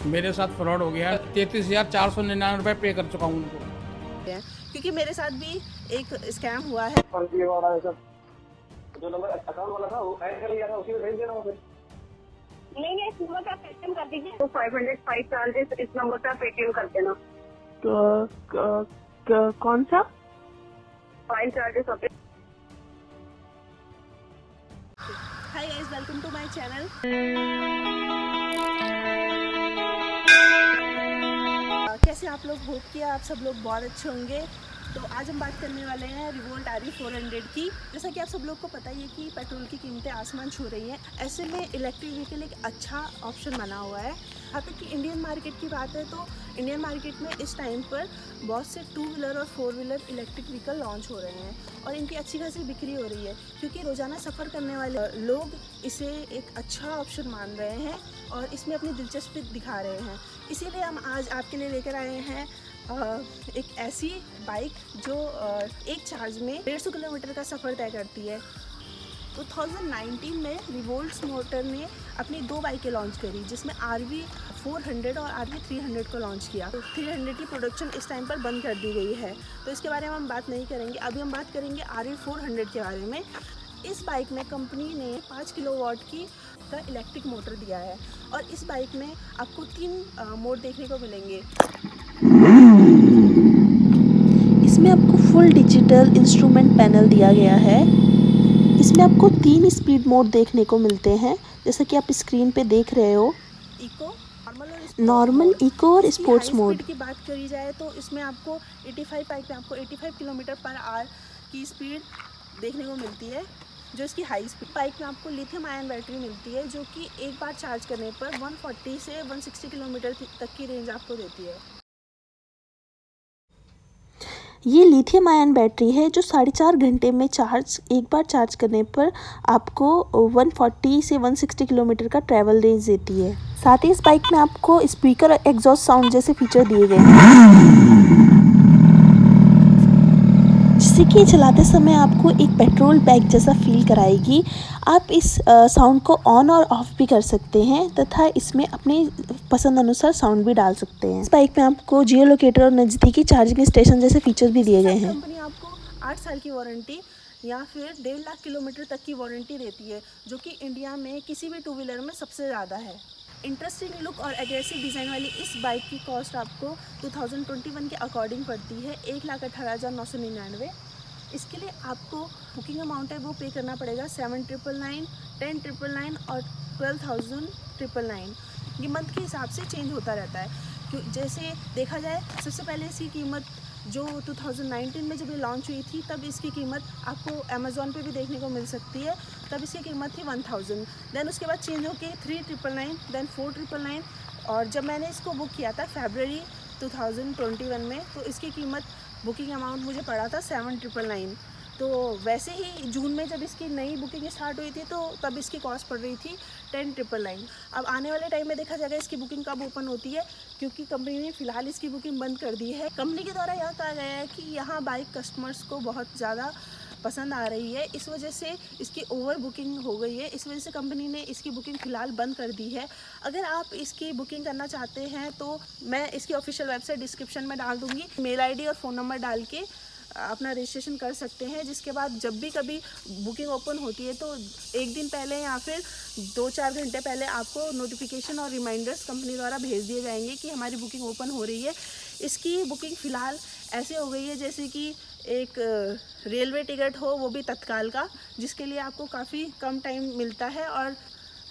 मेरे साथ फ्रॉड हो गया। 33,499 रुपये पे कर चुका हूँ उनको। क्योंकि मेरे साथ भी एक स्कैम हुआ है। फर्जी वाला है सब। जो नंबर अकाउंट वाला था वो ऐड कर लिया था, उसी में भेज देना वो फिर। नहीं, इस नंबर का पेटीएम कर दीजिए। तो 505 चार्जेस इस नंबर का पेटीएम कर देना। कौन सा? फाइल चार्जेस होते। Hi guys, welcome to my channel. कैसे आप लोग? होप किया आप सब लोग बहुत अच्छे होंगे। तो आज हम बात करने वाले हैं रिवोल्ट RE 400 की। जैसा कि आप सब लोग को पता ही है कि पेट्रोल की कीमतें आसमान छू रही हैं, ऐसे में इलेक्ट्रिक व्हीकल एक अच्छा ऑप्शन बना हुआ है। यहाँ तक कि इंडियन मार्केट की बात है तो इंडियन मार्केट में इस टाइम पर बहुत से 2 व्हीलर और 4 व्हीलर इलेक्ट्रिक व्हीकल लॉन्च हो रहे हैं और इनकी अच्छी खासी बिक्री हो रही है, क्योंकि रोज़ाना सफ़र करने वाले लोग इसे एक अच्छा ऑप्शन मान रहे हैं और इसमें अपनी दिलचस्पी दिखा रहे हैं। इसीलिए हम आज आपके लिए लेकर आए हैं एक ऐसी बाइक जो एक चार्ज में 150 किलोमीटर का सफ़र तय करती है। 2019 में रिवोल्ट मोटर ने अपनी 2 बाइकें लॉन्च करी, जिसमें RE 400 और RE 300 को लॉन्च किया। तो 300 की प्रोडक्शन इस टाइम पर बंद कर दी गई है, तो इसके बारे में हम बात नहीं करेंगे। अभी हम बात करेंगे RE 400 के बारे में। इस बाइक में कंपनी ने 5 किलोवाट की का इलेक्ट्रिक मोटर दिया है और इस बाइक में आपको 3 मोड देखने को मिलेंगे। इसमें आपको फुल डिजिटल इंस्ट्रूमेंट पैनल दिया गया है। इसमें आपको 3 स्पीड मोड देखने को मिलते हैं, जैसा कि आप स्क्रीन पे देख रहे हो। इको, नॉर्मल, इको और स्पोर्ट्स मोड। स्पीड की बात करी जाए तो इसमें आपको 85 बाइक में आपको 85 किलोमीटर पर आवर की स्पीड देखने को मिलती है, जो इसकी हाई स्पीड। बाइक में आपको लिथियम आयन बैटरी मिलती है, जो कि एक बार चार्ज करने पर 140 से 160 किलोमीटर तक की रेंज आपको देती है। ये लिथियम आयन बैटरी है जो 4.5 घंटे में एक बार चार्ज करने पर आपको 140 से 160 किलोमीटर का ट्रैवल रेंज देती है। साथ ही इस बाइक में आपको स्पीकर और एग्जॉस्ट साउंड जैसे फीचर दिए गए हैं, जिससे कि चलाते समय आपको एक पेट्रोल बैग जैसा फील कराएगी। आप इस साउंड को ऑन और ऑफ भी कर सकते हैं तथा इसमें अपनी पसंद अनुसार साउंड भी डाल सकते हैं। इस बाइक में आपको जियो लोकेटर और नज़दीकी चार्जिंग स्टेशन जैसे फीचर भी दिए गए हैं। कंपनी आपको 8 साल की वारंटी या फिर 1.5 लाख किलोमीटर तक की वारंटी देती है, जो कि इंडिया में किसी भी 2 व्हीलर में सबसे ज़्यादा है। इंटरेस्टिंग लुक और एग्रेसिव डिज़ाइन वाली इस बाइक की कॉस्ट आपको 2021 के अकॉर्डिंग पड़ती है 1,18,999। इसके लिए आपको बुकिंग अमाउंट है वो पे करना पड़ेगा 7,999, 10,999 और 12,999। ये मंथ के हिसाब से चेंज होता रहता है। क्यों, जैसे देखा जाए सबसे पहले इसकी कीमत जो 2019 में जब ये लॉन्च हुई थी तब इसकी कीमत आपको अमेज़ॉन पे भी देखने को मिल सकती है। तब इसकी कीमत थी 1,000, देन उसके बाद चेंज होकर 3,999, देन 4,999 और जब मैंने इसको बुक किया था फरवरी 2021 में तो इसकी कीमत बुकिंग अमाउंट मुझे पड़ा था 7,999। तो वैसे ही जून में जब इसकी नई बुकिंग स्टार्ट हुई थी तो तब इसकी कॉस्ट पड़ रही थी 10,999। अब आने वाले टाइम में देखा जाएगा इसकी बुकिंग कब ओपन होती है, क्योंकि कंपनी ने फ़िलहाल इसकी बुकिंग बंद कर दी है। कंपनी के द्वारा यह कहा गया है कि यहाँ बाइक कस्टमर्स को बहुत ज़्यादा पसंद आ रही है, इस वजह से इसकी ओवर बुकिंग हो गई है। इस वजह से कंपनी ने इसकी बुकिंग फ़िलहाल बंद कर दी है। अगर आप इसकी बुकिंग करना चाहते हैं तो मैं इसकी ऑफिशियल वेबसाइट डिस्क्रिप्शन में डाल दूँगी। मेल ID और फ़ोन नंबर डाल के अपना रजिस्ट्रेशन कर सकते हैं, जिसके बाद जब भी कभी बुकिंग ओपन होती है तो एक दिन पहले या फिर 2-4 घंटे पहले आपको नोटिफिकेशन और रिमाइंडर्स कंपनी द्वारा भेज दिए जाएंगे कि हमारी बुकिंग ओपन हो रही है। इसकी बुकिंग फ़िलहाल ऐसे हो गई है जैसे कि एक रेलवे टिकट हो, वो भी तत्काल का, जिसके लिए आपको काफ़ी कम टाइम मिलता है और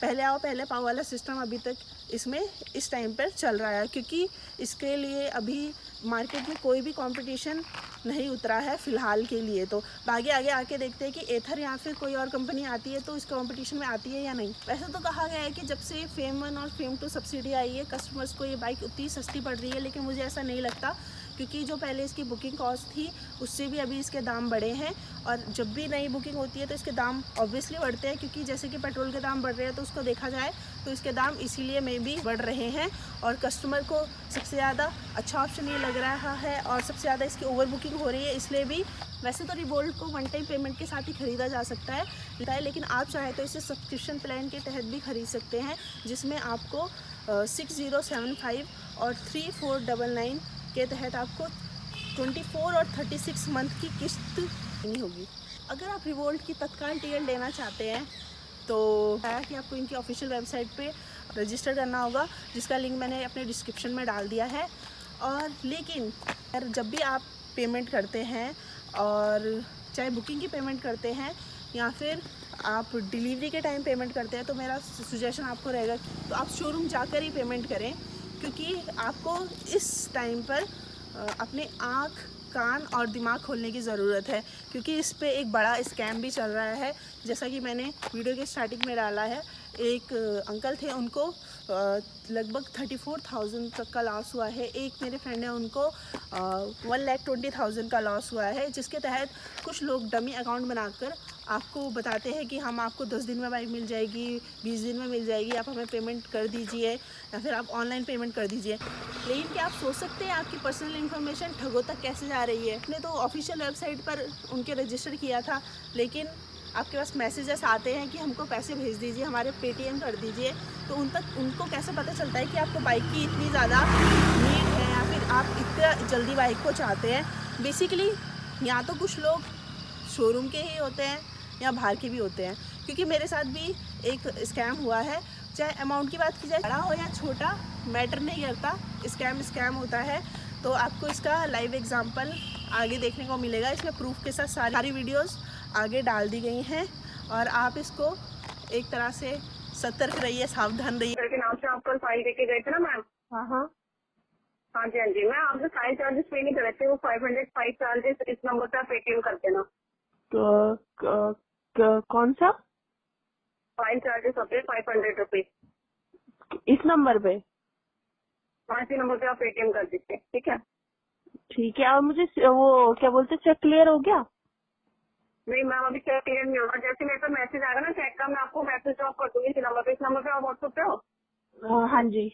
पहले आओ पहले पाओ वाला सिस्टम अभी तक इसमें इस टाइम पर चल रहा है, क्योंकि इसके लिए अभी मार्केट में कोई भी कंपटीशन नहीं उतरा है फ़िलहाल के लिए। तो आगे आके देखते हैं कि एथर या फिर कोई और कंपनी आती है तो इस कंपटीशन में आती है या नहीं। वैसे तो कहा गया है कि जब से फेम 1 और फेम 2 सब्सिडी आई है कस्टमर्स को ये बाइक उतनी सस्ती पड़ रही है, लेकिन मुझे ऐसा नहीं लगता, क्योंकि जो पहले इसकी बुकिंग कॉस्ट थी उससे भी अभी इसके दाम बढ़े हैं और जब भी नई बुकिंग होती है तो इसके दाम ऑब्वियसली बढ़ते हैं, क्योंकि जैसे कि पेट्रोल के दाम बढ़ रहे हैं तो उसको देखा जाए तो इसके दाम इसीलिए में भी बढ़ रहे हैं और कस्टमर को सबसे ज़्यादा अच्छा ऑप्शन ये लग रहा है और सबसे ज़्यादा इसकी ओवर बुकिंग हो रही है, इसलिए भी। वैसे तो रिवोल्ट को 1 टाइम पेमेंट के साथ ही ख़रीदा जा सकता है, लेकिन आप चाहे तो इसे सब्सक्रिप्शन प्लान के तहत भी ख़रीद सकते हैं, जिसमें आपको 6075 और 3499 के तहत आपको 24 और 36 मंथ की किस्त देनी होगी। अगर आप रिवोल्ट की तत्काल टिकट लेना चाहते हैं तो है कि आपको इनकी ऑफिशियल वेबसाइट पे रजिस्टर करना होगा, जिसका लिंक मैंने अपने डिस्क्रिप्शन में डाल दिया है। और लेकिन जब भी आप पेमेंट करते हैं, और चाहे बुकिंग की पेमेंट करते हैं या फिर आप डिलीवरी के टाइम पेमेंट करते हैं, तो मेरा सजेशन आपको रहेगा कि तो आप शोरूम जाकर ही पेमेंट करें, क्योंकि आपको इस टाइम पर अपने आँख, कान और दिमाग खोलने की ज़रूरत है, क्योंकि इस पे एक बड़ा स्कैम भी चल रहा है। जैसा कि मैंने वीडियो के स्टार्टिंग में डाला है, एक अंकल थे, उनको लगभग 34,000 तक का लॉस हुआ है। एक मेरे फ्रेंड है, उनको 1,20,000 का लॉस हुआ है, जिसके तहत कुछ लोग डमी अकाउंट बनाकर आपको बताते हैं कि हम आपको 10 दिन में बाइक मिल जाएगी, 20 दिन में मिल जाएगी, आप हमें पेमेंट कर दीजिए या फिर आप ऑनलाइन पेमेंट कर दीजिए। लेकिन क्या आप सोच सकते हैं आपकी पर्सनल इन्फॉर्मेशन ठगों तक कैसे जा रही है? आपने तो ऑफिशियल वेबसाइट पर उनके रजिस्टर किया था, लेकिन आपके पास मैसेजेस आते हैं कि हमको पैसे भेज दीजिए, हमारे पेटीएम कर दीजिए। तो उनको कैसे पता चलता है कि आपको बाइक की इतनी ज़्यादा नीड है या फिर आप इतना जल्दी बाइक को चाहते हैं? बेसिकली या तो कुछ लोग शोरूम के ही होते हैं या बाहर के भी होते हैं, क्योंकि मेरे साथ भी एक स्कैम हुआ है। चाहे अमाउंट की बात की जाए, बड़ा हो या छोटा मैटर नहीं करता, स्कैम होता है। तो आपको इसका लाइव एग्जांपल आगे देखने को मिलेगा। इसमें प्रूफ के साथ सारी वीडियोस आगे डाल दी गई हैं, और आप इसको एक तरह से सतर्क रहिए, सावधान रहिए। के नाम से आप कल फाइल देके गए थे ना मैम? हाँ हाँ हाँ जी, हाँ जी। मैं आपसे फाइल चार्जेस पे नहीं करे थे, वो 505 चार्जेस इस नंबर से आप पेटीएम कर देना। कौन सा फाइल चार्जेस होते हैं 500 रुपीज। इस नंबर पे? हाँ, इसी नंबर पे आप पेटीएम कर दीजिए, ठीक है? ठीक है। और मुझे वो क्या बोलते, चेक क्लियर हो गया? नहीं मैम, अभी चेक क्लियर नहीं होगा। जैसे मेरे पे मैसेज आएगा ना चेक का, मैं आपको मैसेज ड्रॉप कर दूंगी इसी नंबर पे। इस नंबर पे आप व्हाट्सएप पे हो? हाँ जी।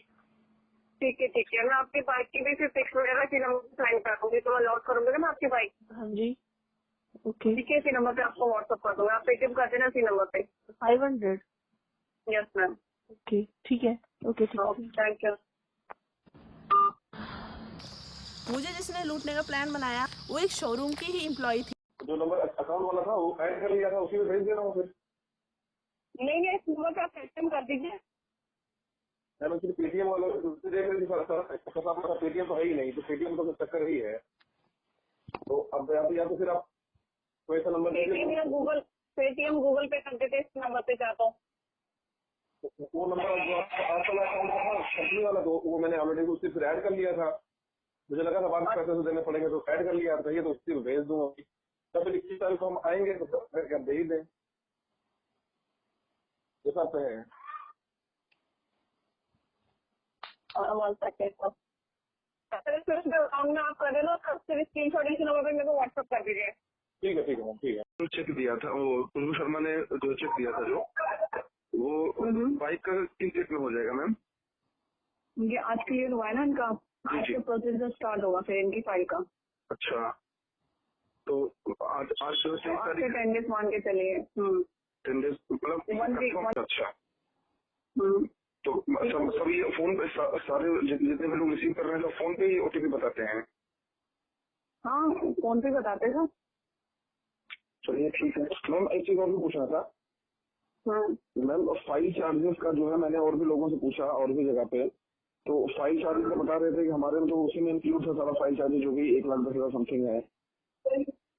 ठीक है, ठीक है। मैं आपकी बाइक की भी फिर फिक्स वगैरह इसी नंबर पे साइन कर दूंगी, तो अलॉट करूंगी ना आपकी बाइक। हाँ जी, ओके। ठीक है, इसी नंबर पे आपको व्हाट्सएप कर दूंगा, आप पेटीएम कर देना इसी नंबर पे। 500? Yes ma'am. ओके, ठीक है। ओके, ठीक है। Thank you. मुझे जिसने लूटने का प्लान बनाया वो एक शोरूम की ही एम्प्लॉय थी। जो नंबर अकाउंट वाला था वो ऐड कर लिया था, उसी में भेज देना हो फिर। नहीं, इस नंबर पे आप पेटीएम कर दीजिए। मैम एक्चुअली पेटीएम वाला पेटीएम तो है ही नहीं, तो पेटीएम तो चक्कर ही है। तो अब या तो फिर आप कोई सा नंबर पेटीएम गूगल पे कर देते इस नंबर पे चाहता हूँ। वो नंबर आपका अकाउंट था कंपनी वाला, तो वो मैंने ऑलरेडी उससे फिर ऐड कर लिया था। मुझे लगा था बाद में पैसे देने पड़ेंगे, तो ऐड कर लिया था। ये तो उससे भेज दूंगा। तब 21 तारीख को हम आएंगे तो फिर दे ही दें, जैसा पे है। अकाउंट में आप कर देना, फिर स्क्रीनशॉट इसी नंबर पे मेरे को व्हाट्सएप कर दीजिए। ठीक है, ठीक है मैम, ठीक है। जो चेक दिया था वो कुंदू शर्मा ने जो चेक दिया था, जो वो बाइक का किन डेट में हो जाएगा मैम? ये आज क्लियर हुआ है ना इनका, आज से प्रोसीजर स्टार्ट होगा फिर इनकी फाइल का। अच्छा, तो आज 10 तारीख 10 डेज मान के चलिए। 10 डेज मतलब 1 वीक। अच्छा, तो सभी फोन पे सारे जितने भी लोग रिसीव कर रहे हैं तो फोन पे ही ओटीपी बताते हैं? हाँ, फोन पे बताते हैं। चलिए ठीक है मैम। एक चीज और भी पूछना था मैम, फाइल चार्जेस का जो है, मैंने और भी लोगों से पूछा और भी जगह पे, तो फाइल चार्जेस का बता रहे थे कि हमारे में तो उसी में इंक्लूड था सारा फाइल चार्जेस, जो कि 1,10,000 समथिंग है।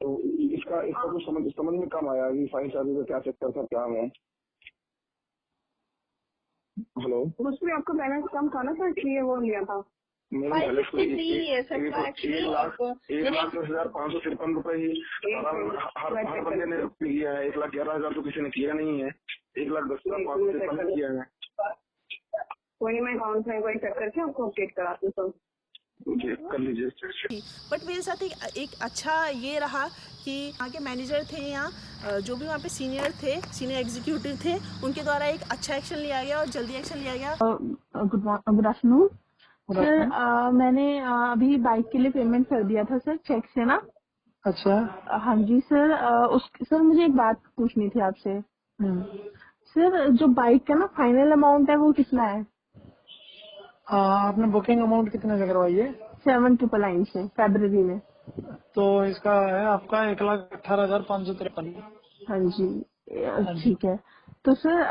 तो इसका कुछ समझ में कम आया कि फाइल चार्जेस का क्या चक्कर था, क्या है? हेलो, उसमें आपका बैलेंस कम था ना सर, इसलिए वो लिया था। मेरा बैलेंस 1,10,553 रुपए ही हर बंदे ने लिया है। 1,11,000 तो किसी ने किया नहीं है, 1,10,553 किया है। कोई नहीं, मैं अकाउंट में कोई चेक करके आपको अपडेट कराती हूँ। कर लीजिए। बट मेरे साथ एक अच्छा ये रहा कि वहाँ के मैनेजर थे या जो भी वहाँ पे सीनियर एग्जीक्यूटिव थे, उनके द्वारा एक अच्छा एक्शन लिया गया और जल्दी एक्शन लिया गया। Good afternoon sir. मैंने अभी बाइक के लिए पेमेंट कर दिया था सर, चेक से ना। अच्छा, हाँ जी सर। सर मुझे एक बात पूछनी थी आपसे। सर जो बाइक का ना फाइनल अमाउंट है वो कितना है? आपने बुकिंग अमाउंट कितने से करवाई है? 7,999 से फरवरी में। तो इसका है आपका 1,18,553। हाँ जी, ठीक है। तो सर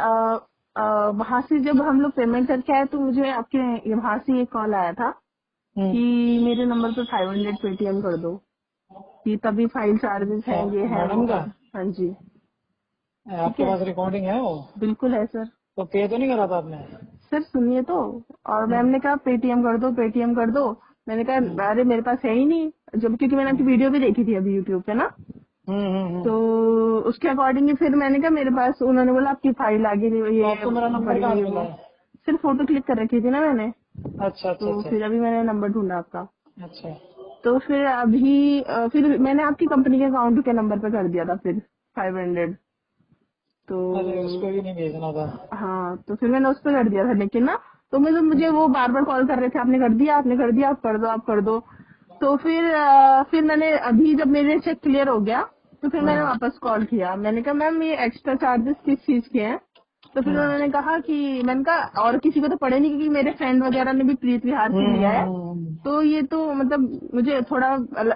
वहाँ से जब हम लोग पेमेंट करके आए तो मुझे आपके वहाँ से एक कॉल आया था कि मेरे नंबर पे 500 पेटीएम कर दो, कि तभी फाइल चार्जेस है, ये है मैडम का? हाँ जी। आपके पास रिकॉर्डिंग है वो? बिल्कुल है सर। तो पे तो नहीं करा था आपने? सर सुनिए तो, और मैम ने कहा पेटीएम कर दो, पेटीएम कर दो। मैंने कहा अरे मेरे पास है ही नहीं, जब क्योंकि मैंने आपकी वीडियो भी देखी थी अभी यूट्यूब पे ना। तो उसके अकॉर्डिंग फिर मैंने कहा मेरे पास, उन्होंने बोला आपकी फाइल आगे ये आपको मेरा नंबर कहाँ मिला? सिर्फ फोटो क्लिक कर रखी थी ना मैंने। अच्छा। तो फिर अभी मैंने नंबर ढूंढा आपका। अच्छा। तो फिर अभी फिर मैंने आपकी कंपनी के अकाउंट के नंबर पे कर दिया था फिर 500। तो उसको भी नहीं भेजना था। हाँ, तो फिर मैंने उस पर कर दिया था, लेकिन ना तो मुझे वो बार बार कॉल कर रहे थे, आपने कर दिया, आपने कर दिया, आप कर दो, आप कर दो। तो फिर मैंने अभी जब मेरे चेक क्लियर हो गया तो फिर मैंने वापस कॉल किया। मैंने कहा मैम ये एक्स्ट्रा चार्जेस किस चीज के हैं? तो फिर उन्होंने कहा कि, मैंने कहा और किसी को तो पड़े नहीं, क्योंकि मेरे फ्रेंड वगैरह ने भी प्रीत विहार से लिया है। तो ये तो मतलब मुझे थोड़ा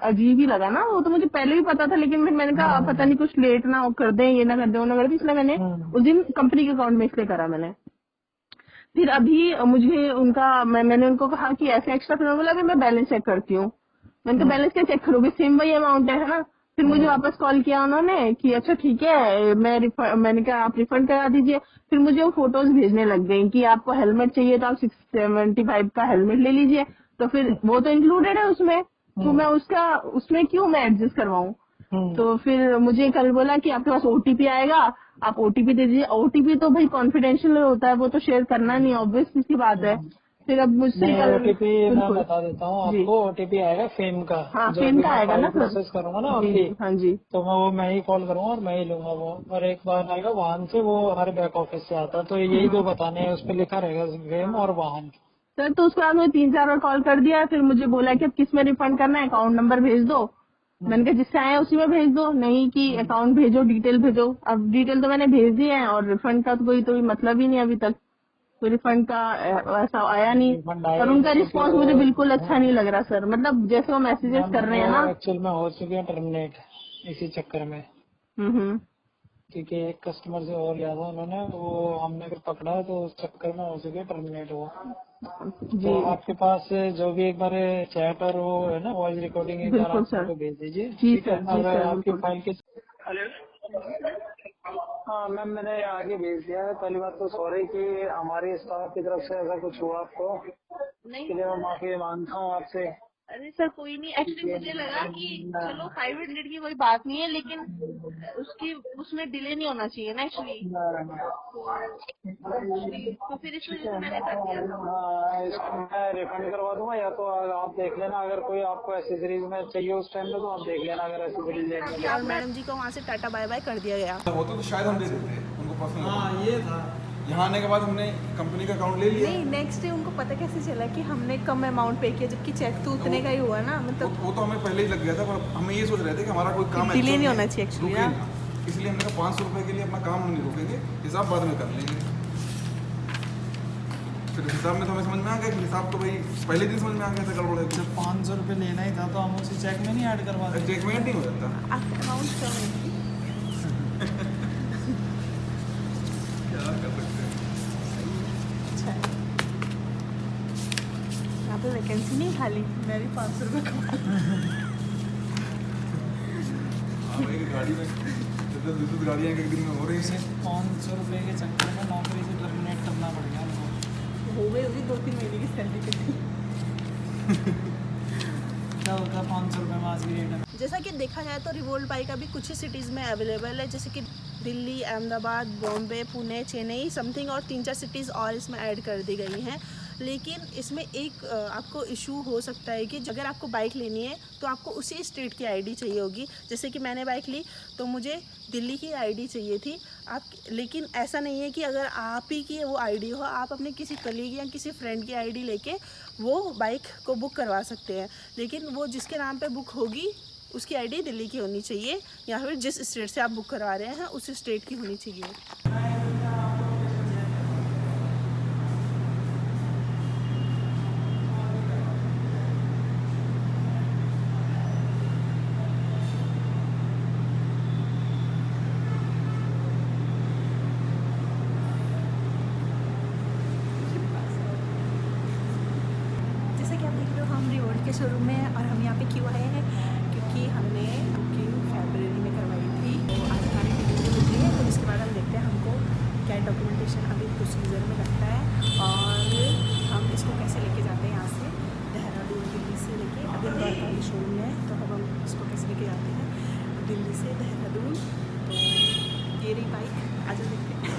अजीब ही लगा ना, वो तो मुझे पहले भी पता था, लेकिन फिर मैंने कहा पता नहीं कुछ लेट ना कर दें, ये ना कर दें, वो ना कर दें, इसलिए मैंने उस दिन कंपनी के अकाउंट में इसलिए करा मैंने। फिर अभी मुझे मैंने उनको कहा कि ऐसे एक्स्ट्रा, फिर बोला अभी मैं बैलेंस चेक करती हूँ। मैंने कहा बैलेंस क्या चेक करोगे, सेम वही अमाउंट है ना। फिर मुझे वापस कॉल किया उन्होंने कि अच्छा ठीक है, मैंने कहा आप रिफंड करा दीजिए। फिर मुझे वो फोटोज भेजने लग गई कि आपको हेलमेट चाहिए तो आप 675 का हेलमेट ले लीजिए। तो फिर वो तो इंक्लूडेड है उसमें, तो मैं उसमें क्यों मैं एडजस्ट करवाऊँ। तो फिर मुझे कल बोला कि आपके पास ओटीपी आएगा, आप ओटीपी दे दीजिए। ओटीपी तो भाई कॉन्फिडेंशियल होता है, वो तो शेयर करना नहीं, ऑब्वियस सी बात है। फिर अब मुझसे ओटीपी मैं बता देता हूँ आपको। ओटीपी आएगा फेम का। हाँ, फेम का आएगा ना प्रोसेस करूंगा ना आपकी। हाँ जी। तो मैं ही कॉल करूंगा और मैं ही लूंगा वो, और एक बार आएगा वाहन से, वो हमारे बैक ऑफिस से आता है। तो यही दो बताने हैं, उस पर लिखा रहेगा फेम और वाहन। सर तो उसके बाद मुझे 3-4 बार कॉल कर दिया। फिर मुझे बोला कि अब किस में रिफंड करना है, अकाउंट नंबर भेज दो। मैंने कहा जिससे आया उसी में भेज दो, नहीं कि अकाउंट भेजो, डिटेल भेजो। अब डिटेल तो मैंने भेज दी है, और रिफंड का तो कोई मतलब ही नहीं अभी तक, कोई रिफंड का ऐसा आया नहीं। और उनका रिस्पांस मुझे बिल्कुल अच्छा नहीं लग रहा सर, मतलब जैसे वो मैसेजेस कर रहे हैं ना। एक्चुअल में हो चुके हैं टर्मिनेट इसी चक्कर में, क्योंकि एक कस्टमर से और लिया था उन्होंने, वो हमने फिर पकड़ा तो उस चक्कर में हो चुके टर्मिनेट वो। तो आपके पास जो भी एक बार चैट और वो है ना वॉइस रिकॉर्डिंग, एक बार आपको भेज दीजिए। ठीक है, अगर आपकी फाइल के। हाँ मैम, मैंने आगे भेज दिया है। पहली बात तो सॉरी कि हमारे स्टाफ की तरफ से ऐसा कुछ हुआ आपको, इसके लिए मैं माफी मांगता हूँ आपसे। अरे सर कोई नहीं, एक्चुअली मुझे लगा कि चलो 500 की कोई बात नहीं है, लेकिन उसमें डिले नहीं होना चाहिए ना एक्चुअली। तो फिर इस वजह से मैंने कर दिया। इसको मैं रिफंड करवा दूंगा, या तो आप देख लेना, अगर कोई आपको एसेसरीज में चाहिए उस टाइम में तो आप देख लेना, अगर एसेसरीज लेनी है। और मैडम जी को वहाँ से टाटा बाय बाय कर दिया गया। होता तो शायद हम दे देते उनको पर्सनल। हाँ ये था, यहाँ आने के बाद हमने कंपनी का अकाउंट ले लिया। नहीं, नेक्स्ट डे उनको पता कैसे चला कि हमने कम अमाउंट पे किया, जबकि चेक तो उतने का ही हुआ ना। मतलब वो तो हमें पहले ही लग गया था, पर हम ये सोच रहे थे कि हमारा कोई काम डिले नहीं होना चाहिए एक्चुअली ना, इसलिए हमने कहा 500 रुपए के लिए अपना काम हम नहीं रोकेंगे, हिसाब बाद में कर लेंगे। फिर हिसाब में तो हमें समझ में आ गया कि हिसाब तो भाई पहले दिन समझ में आ गया था गड़बड़ है। जब 500 रुपये लेना ही था तो हम उसी चेक में नहीं ऐड करवाते। चेक में नहीं हो जाता अमाउंट क्या कर सकते हैं। अच्छा है, यहाँ पे वैकेंसी नहीं खाली, मैं भी 500 रुपये गाड़ी में दूसरी गाड़ियाँ एक दिन में हो रही है। 500 रुपये के चक्कर में नौकरी से टर्मिनेट करना पड़ गया हमको। हो गई होगी 2-3 महीने की सैलरी कितनी। क्या होता है 500 रुपये में आज की रेट है। जैसा कि देखा जाए तो रिवोल्ट बाइक अभी कुछ ही सिटीज़ में अवेलेबल है, जैसे कि दिल्ली, अहमदाबाद, बॉम्बे, पुणे, चेन्नई समथिंग, और 3-4 सिटीज़ और इसमें ऐड कर दी गई हैं। लेकिन इसमें एक आपको इशू हो सकता है कि अगर आपको बाइक लेनी है तो आपको उसी स्टेट की आईडी चाहिए होगी। जैसे कि मैंने बाइक ली तो मुझे दिल्ली की आईडी चाहिए थी। लेकिन ऐसा नहीं है कि अगर आप ही की वो आईडी हो, आप अपने किसी कलीग या किसी फ्रेंड की आईडी लेके वो बाइक को बुक करवा सकते हैं। लेकिन वो जिसके नाम पे बुक होगी उसकी आईडी दिल्ली की होनी चाहिए, या फिर जिस स्टेट से आप बुक करवा रहे हैं उस स्टेट की होनी चाहिए। आप देख रहे हो हम रिवॉर्ड के शोरूम में हैं और हम यहाँ पे क्यों आए हैं क्योंकि हमने बुकिंग फरवरी में करवाई थी। तो आज हमारी डिलीवरी मिल गई है, तो इसके बाद हम देखते हैं हमको क्या डॉक्यूमेंटेशन अभी प्रोसीजर में लगता है और हम इसको कैसे लेके जाते हैं यहाँ से देहरादून दिल्ली से लेके अभी द्वारका के शोरूम में है। तो अब हम इसको कैसे लेके जाते हैं दिल्ली से देहरादून। तो ये रही बाइक, आज देखते हैं।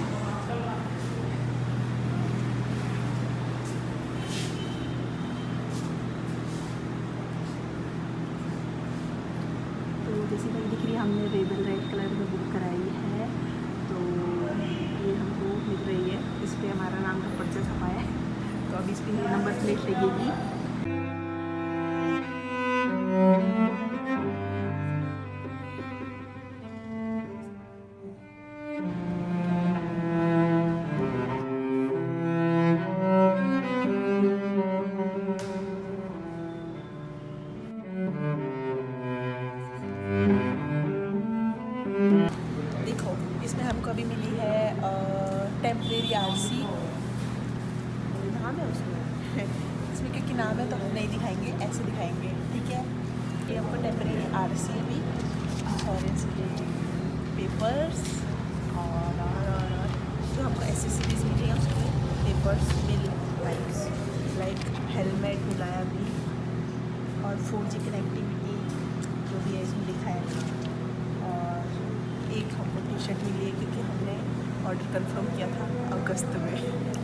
तो जैसी बाइक दिख रही है हमने रेबल रेड कलर में बुक कराई है, तो ये हमको मिल रही है। इस पर हमारा नाम का पर्चा छपा है, तो अभी इस पर नंबर प्लेट लगेगी। देखो इसमें हमको अभी मिली है टेम्परेरी आरसी, नाम है उसमें इसमें क्योंकि नाम है तो हम नहीं दिखाएंगे, ऐसे दिखाएंगे, ठीक है। ये हमको टेम्परेरी आरसी भी इंश्योरेंस के पेपर्स और जो हमको एसेसरीज मिली है उसके पेपर्स मिल लाइक हेलमेट मिला है अभी और 4G कनेक्टिविटी जो भी है इसमें लिखा है। और एक हमको टी शर्ट मिली है क्योंकि हमने ऑर्डर कंफर्म किया था अगस्त में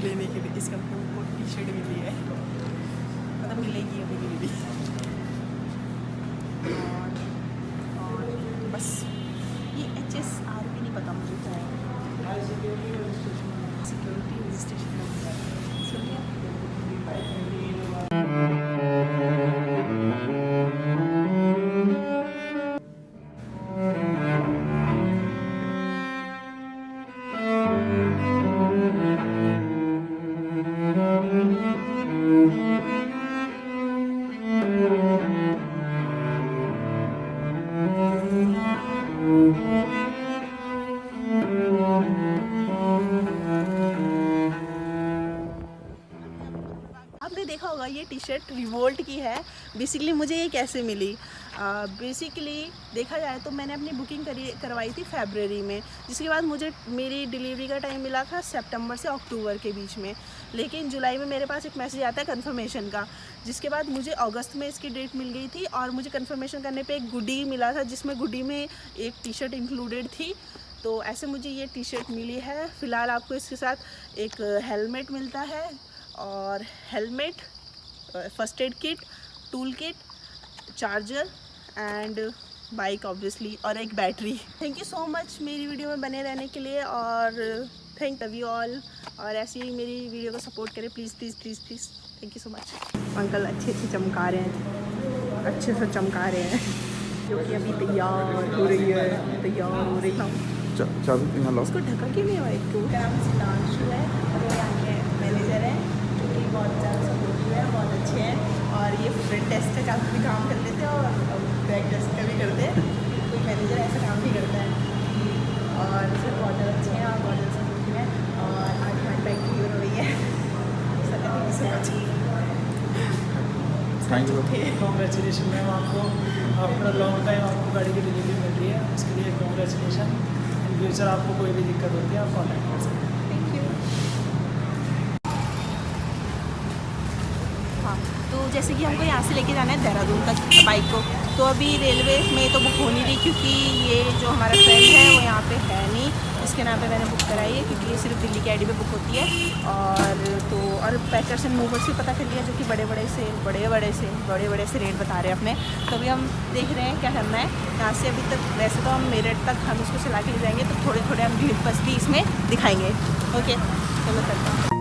लेने के लिए, इस कंपनी को टी शर्ट मिली है, मतलब मिलेगी अभी मिलेगी। और बस ये HSR भी नहीं पता मुझे क्या है, सिक्योरिटी रजिस्ट्रेशन सुनिए। आपने देखा होगा ये टी शर्ट रिवोल्ट की है। बेसिकली मुझे ये कैसे मिली, बेसिकली देखा जाए तो मैंने अपनी बुकिंग करवाई थी फरवरी में, जिसके बाद मुझे मेरी डिलीवरी का टाइम मिला था सितंबर से अक्टूबर के बीच में। लेकिन जुलाई में मेरे पास एक मैसेज आता है कंफर्मेशन का, जिसके बाद मुझे अगस्त में इसकी डेट मिल गई थी और मुझे कंफर्मेशन करने पे एक गुडी मिला था जिसमें गुडी में एक टी शर्ट इंक्लूडेड थी। तो ऐसे मुझे ये टी शर्ट मिली है। फ़िलहाल आपको इसके साथ एक हेलमेट मिलता है और helmet, first aid kit, tool kit, charger and bike obviously और एक battery. Thank you so much मेरी वीडियो में बने रहने के लिए और थैंक लव यू ऑल, और ऐसे ही मेरी वीडियो को सपोर्ट करें please please please please. Thank you so much. Uncle अच्छे से चमका रहे हैं, अच्छे से चमका रहे हैं, जो कि अभी तैयार हो रही है, तैयार हो रही है। इसको ढका क्यों नहीं बाइक को? मेरा नाम सिद्धांशु है और वो यहाँ के मैनेजर हैं जो कि बहुत ज़्यादा सपोर्टिव है, बहुत अच्छे हैं। और ये फ्रंट डेस्क का भी काम कर लेते हैं और बैक डेस्क का भी करते हैं, कोई मैनेजर ऐसा काम भी करता है। और सर बहुत ज़्यादा अच्छे हैं और बहुत ज़्यादा सपोर्टिव हैं। और आज हमारी बाइक क्लियर हो रही है। Sir thank you so much. Thank you. Congratulation ma'am, आपको आफ्टर लॉन्ग टाइम आपको गाड़ी की डिलीवरी मिल रही है, उसके लिए कॉन्ग्रेचुलेशन। इन फ्यूचर आपको कोई भी दिक्कत होती है आप कॉन्टैक्ट कर सकते हैं। Thank you. हाँ, तो जैसे कि हमको यहाँ से लेके जाना है देहरादून तक बाइक को, तो अभी रेलवे में तो बुक हो नहीं रही क्योंकि ये जो हमारा फ्रेंड है वो यहाँ पे है नहीं, इसके नाम पे मैंने बुक कराई है क्योंकि ये सिर्फ दिल्ली की आईडी पे बुक होती है। और पैकर्स एंड मूवर्स से पता कर लिया जो कि बड़े बड़े से रेट बता रहे हैं अपने। तो अभी हम देख रहे हैं क्या करना है यहाँ से। अभी तक वैसे तो हम मेरठ तक हम इसको चला के ले जाएंगे, तो थोड़े थोड़े हम भीड़ बस्ती इसमें दिखाएंगे। ओके चलो करते हैं।